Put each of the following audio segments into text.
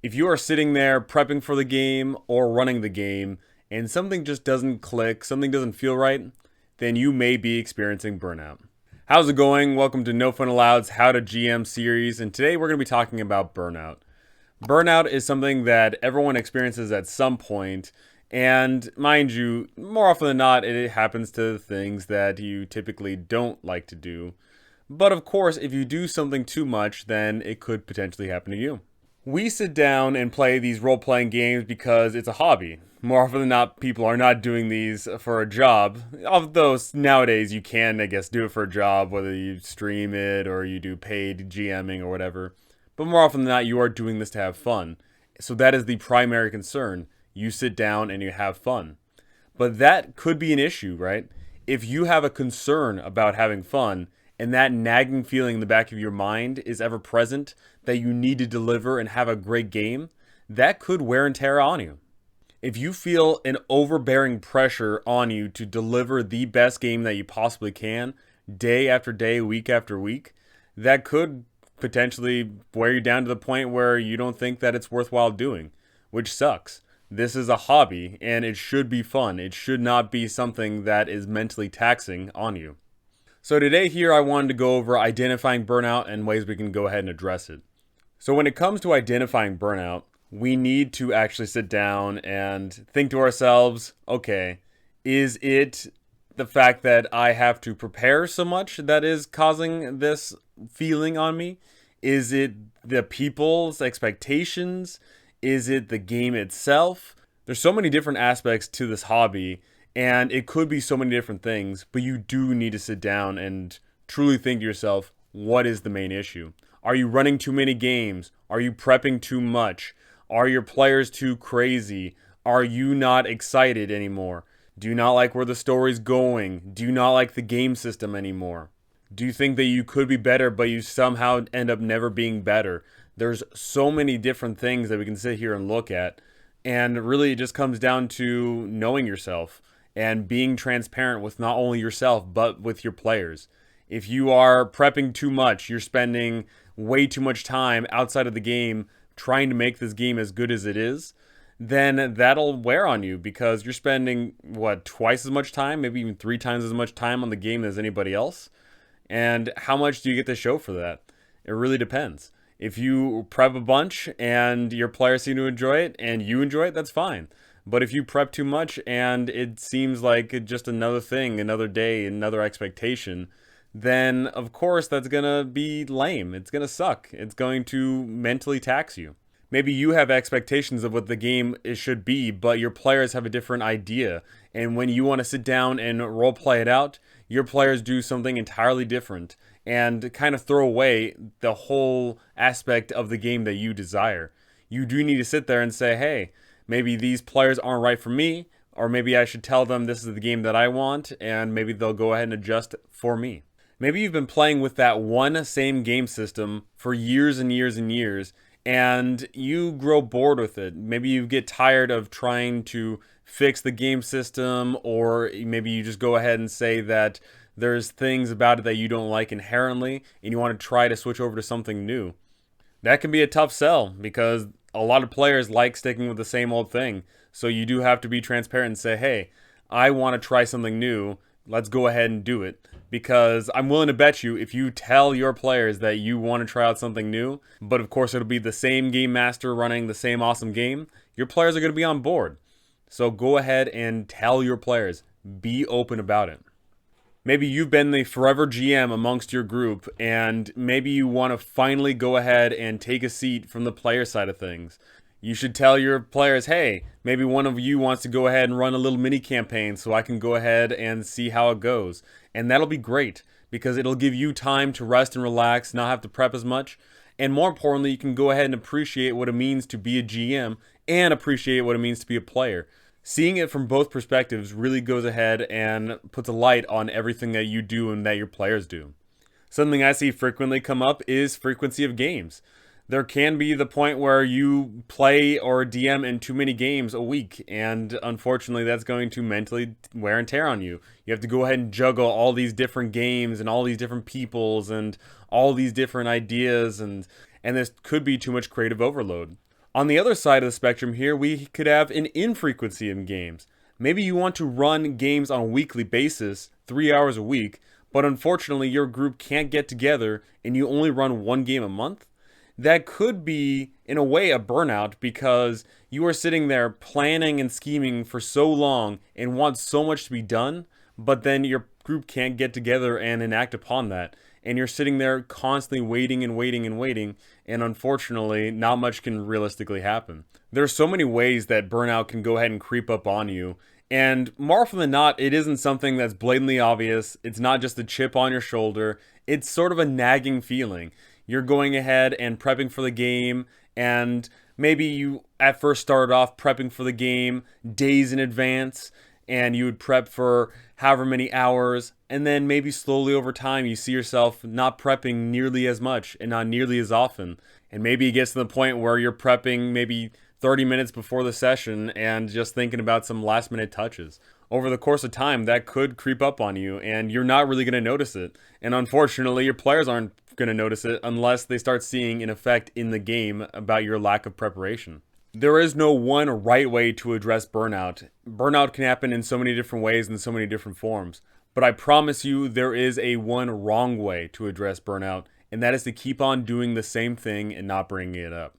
If you are sitting there prepping for the game or running the game and something just doesn't click, something doesn't feel right, then you may be experiencing burnout. How's it going? Welcome to No Fun Alloved's How to GM series, and today we're going to be talking about burnout. Burnout is something that everyone experiences at some point, and mind you, more often than not, it happens to things that you typically don't like to do. But of course, if you do something too much, then it could potentially happen to you. We sit down and play these role playing games because it's a hobby. More often than not, people are not doing these for a job. Although nowadays you can, I guess, do it for a job, whether you stream it or you do paid GMing or whatever. But more often than not, you are doing this to have fun. So that is the primary concern. You sit down and you have fun. But that could be an issue, right? If you have a concern about having fun, and that nagging feeling in the back of your mind is ever present that you need to deliver and have a great game, that could wear and tear on you. If you feel an overbearing pressure on you to deliver the best game that you possibly can, day after day, week after week, that could potentially wear you down to the point where you don't think that it's worthwhile doing, which sucks. This is a hobby and it should be fun. It should not be something that is mentally taxing on you. So today here I wanted to go over identifying burnout and ways we can go ahead and address it. So when it comes to identifying burnout, we need to actually sit down and think to ourselves, okay, is it the fact that I have to prepare so much that is causing this feeling on me? Is it the people's expectations? Is it the game itself? There's so many different aspects to this hobby, and it could be so many different things, but you do need to sit down and truly think to yourself, what is the main issue? Are you running too many games? Are you prepping too much? Are your players too crazy? Are you not excited anymore? Do you not like where the story's going? Do you not like the game system anymore? Do you think that you could be better, but you somehow end up never being better? There's so many different things that we can sit here and look at, and really it just comes down to knowing yourself and being transparent with not only yourself, but with your players. If you are prepping too much, you're spending way too much time outside of the game trying to make this game as good as it is, then that'll wear on you because you're spending, twice as much time, maybe even 3 times as much time on the game as anybody else. And how much do you get to show for that? It really depends. If you prep a bunch and your players seem to enjoy it and you enjoy it, that's fine. But if you prep too much and it seems like just another thing, another day, another expectation, then of course that's going to be lame. It's going to suck. It's going to mentally tax you. Maybe you have expectations of what the game should be, but your players have a different idea. And when you want to sit down and role play it out, your players do something entirely different and kind of throw away the whole aspect of the game that you desire. You do need to sit there and say, hey, maybe these players aren't right for me, or maybe I should tell them this is the game that I want, and maybe they'll go ahead and adjust for me. Maybe you've been playing with that one same game system for years and years and years, and you grow bored with it. Maybe you get tired of trying to fix the game system, or maybe you just go ahead and say that there's things about it that you don't like inherently, and you want to try to switch over to something new. That can be a tough sell because a lot of players like sticking with the same old thing. So you do have to be transparent and say, hey, I want to try something new. Let's go ahead and do it. Because I'm willing to bet you if you tell your players that you want to try out something new, but of course it'll be the same game master running the same awesome game, your players are going to be on board. So go ahead and tell your players. Be open about it. Maybe you've been the forever GM amongst your group, and maybe you want to finally go ahead and take a seat from the player side of things. You should tell your players, hey, maybe one of you wants to go ahead and run a little mini campaign so I can go ahead and see how it goes. And that'll be great because it'll give you time to rest and relax, not have to prep as much. And more importantly, you can go ahead and appreciate what it means to be a GM and appreciate what it means to be a player. Seeing it from both perspectives really goes ahead and puts a light on everything that you do and that your players do. Something I see frequently come up is frequency of games. There can be the point where you play or DM in too many games a week, and unfortunately that's going to mentally wear and tear on you. You have to go ahead and juggle all these different games and all these different peoples and all these different ideas, and this could be too much creative overload. On the other side of the spectrum here, we could have an infrequency in games. Maybe you want to run games on a weekly basis, 3 hours a week, but unfortunately your group can't get together and you only run one game a month. That could be, in a way, a burnout because you are sitting there planning and scheming for so long and want so much to be done, but then your group can't get together and enact upon that. And you're sitting there constantly waiting and waiting and waiting, and unfortunately, not much can realistically happen. There are so many ways that burnout can go ahead and creep up on you, and more often than not, it isn't something that's blatantly obvious. It's not just a chip on your shoulder. It's sort of a nagging feeling. You're going ahead and prepping for the game, and maybe you at first started off prepping for the game days in advance, and you would prep for however many hours, and then maybe slowly over time you see yourself not prepping nearly as much and not nearly as often. And maybe it gets to the point where you're prepping maybe 30 minutes before the session and just thinking about some last minute touches. Over the course of time, that could creep up on you and you're not really going to notice it. And unfortunately, your players aren't going to notice it unless they start seeing an effect in the game about your lack of preparation. There is no one right way to address burnout. Burnout can happen in so many different ways and in so many different forms. But I promise you there is a one wrong way to address burnout, and that is to keep on doing the same thing and not bringing it up.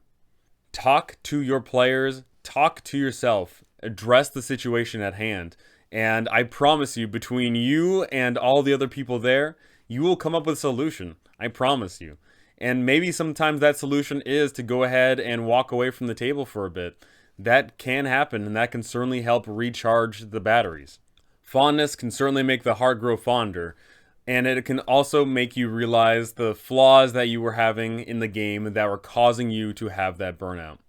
Talk to your players, talk to yourself, address the situation at hand. And I promise you, between you and all the other people there, you will come up with a solution. I promise you. And maybe sometimes that solution is to go ahead and walk away from the table for a bit. That can happen, and that can certainly help recharge the batteries. Fondness can certainly make the heart grow fonder, and it can also make you realize the flaws that you were having in the game that were causing you to have that burnout.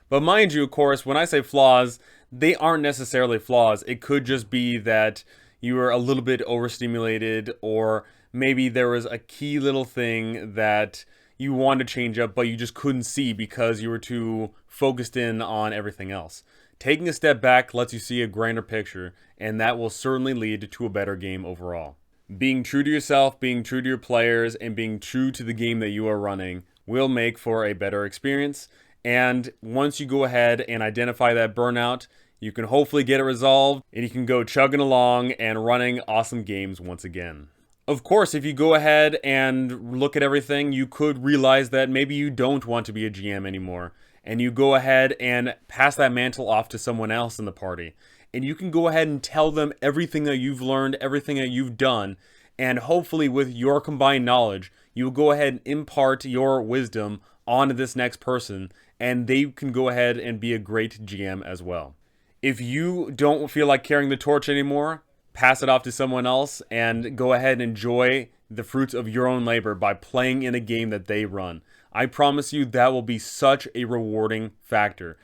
But mind you, of course, when I say flaws, they aren't necessarily flaws. It could just be that you were a little bit overstimulated, or maybe there was a key little thing that you wanted to change up, but you just couldn't see because you were too focused in on everything else. Taking a step back lets you see a grander picture, and that will certainly lead to a better game overall. Being true to yourself, being true to your players, and being true to the game that you are running will make for a better experience. And once you go ahead and identify that burnout, you can hopefully get it resolved, and you can go chugging along and running awesome games once again. Of course, if you go ahead and look at everything, you could realize that maybe you don't want to be a GM anymore. And you go ahead and pass that mantle off to someone else in the party. And you can go ahead and tell them everything that you've learned, everything that you've done. And hopefully with your combined knowledge, you will go ahead and impart your wisdom onto this next person. And they can go ahead and be a great GM as well. If you don't feel like carrying the torch anymore, pass it off to someone else and go ahead and enjoy the fruits of your own labor by playing in a game that they run. I promise you that will be such a rewarding factor.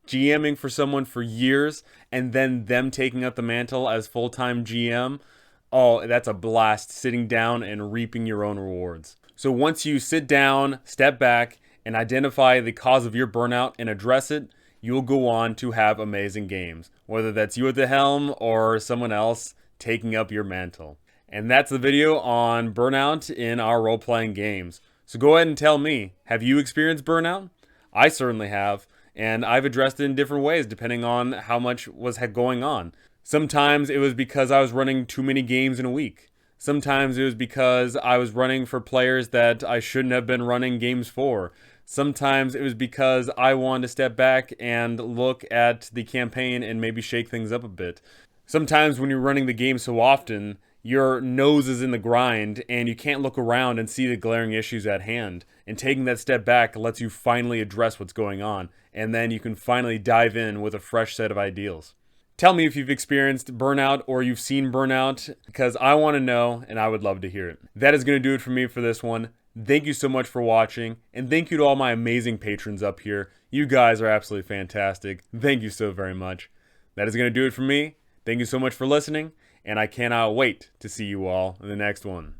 GMing for someone for years and then them taking up the mantle as full-time GM, oh, that's a blast, sitting down and reaping your own rewards. So once you sit down, step back, and identify the cause of your burnout and address it, you'll go on to have amazing games, whether that's you at the helm or someone else taking up your mantle. And that's the video on burnout in our role-playing games. So go ahead and tell me, have you experienced burnout? I certainly have, and I've addressed it in different ways depending on how much was going on. Sometimes it was because I was running too many games in a week. Sometimes it was because I was running for players that I shouldn't have been running games for. Sometimes it was because I wanted to step back and look at the campaign and maybe shake things up a bit. Sometimes when you're running the game so often, your nose is in the grind and you can't look around and see the glaring issues at hand. And taking that step back lets you finally address what's going on. And then you can finally dive in with a fresh set of ideals. Tell me if you've experienced burnout or you've seen burnout, because I want to know and I would love to hear it. That is going to do it for me for this one. Thank you so much for watching, and thank you to all my amazing patrons up here. You guys are absolutely fantastic. Thank you so very much. That is going to do it for me. Thank you so much for listening, and I cannot wait to see you all in the next one.